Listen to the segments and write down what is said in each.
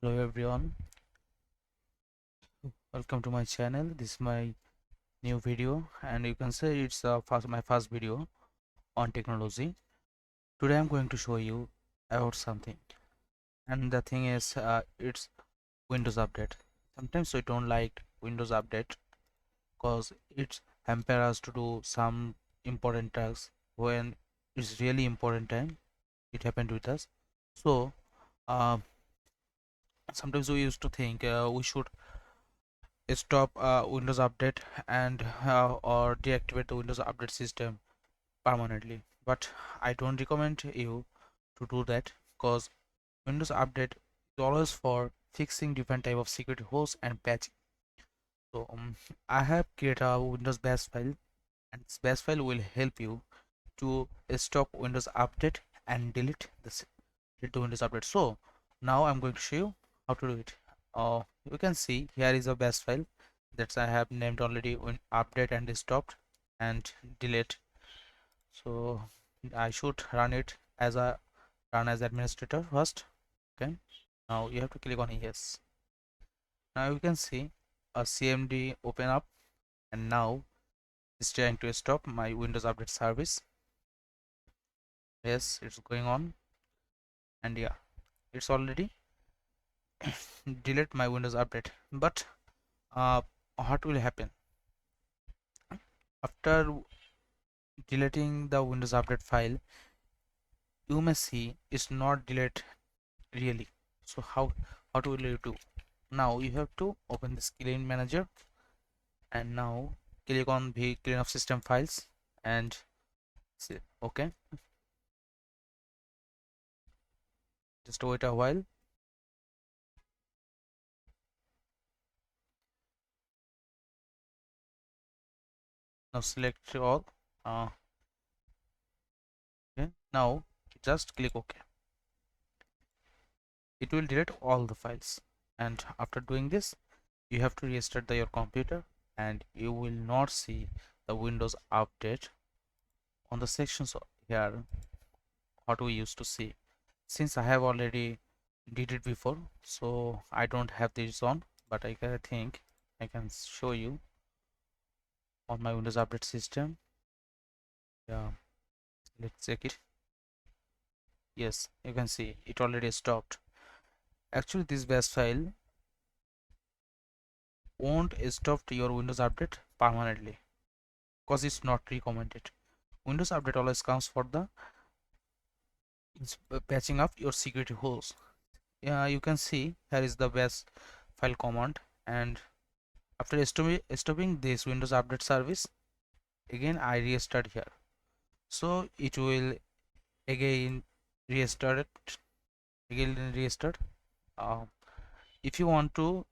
Hello everyone, welcome to my channel. This is my new video and you can say it's my first video on technology. Today I'm going to show you about something, and the thing is it's Windows update. Sometimes we don't like Windows update because it hampers us to do some important tasks when it's really important time it happened with us. So uh, sometimes we used to think we should stop Windows update and or deactivate the Windows update system permanently. But I don't recommend you to do that because Windows update is always for fixing different type of security holes and patching. So I have created a Windows bash file, and this bash file will help you to stop Windows update and delete the Windows update. So now I'm going to show you how to do it. You can see here is a bash file that I have named already when update and stopped and delete. So I should run as administrator first. Okay, now you have to click on yes. Now you can see a CMD open up, and now it's trying to stop my Windows update service. Yes, it's going on, and yeah, it's already delete my Windows update. But uh, what will happen after deleting the Windows update file? You may see it's not delete really. So how will you do? Now you have to open this clean manager, and now click on the clean of system files and say okay. Just wait a while. Now select all. Okay, now just click OK. It will delete all the files, and after doing this you have to restart your computer, and you will not see the Windows update on the sections here what we used to see. Since I have already did it before, so I don't have this on, but I think I can show you on my Windows update system. Yeah, let's check it. Yes, you can see it already stopped. Actually this bash file won't stop your Windows update permanently because it's not recommended. Windows update always comes for the patching up your security holes. Yeah, you can see here is the bash file command, and after stopping this Windows update service, again I restart here, so it will again restart it, again restart. uh, if you want to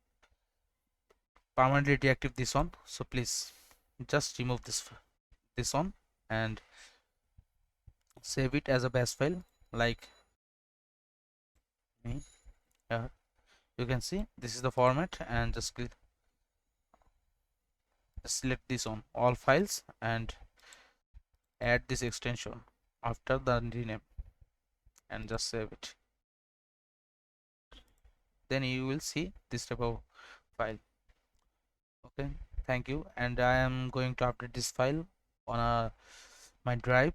permanently deactivate this one, so please just remove this one and save it as a bash file like me. Yeah, you can see this is the format, and just select this on all files and add this extension after the rename and just save it. Then you will see this type of file. Okay, thank you. And I am going to update this file on my drive.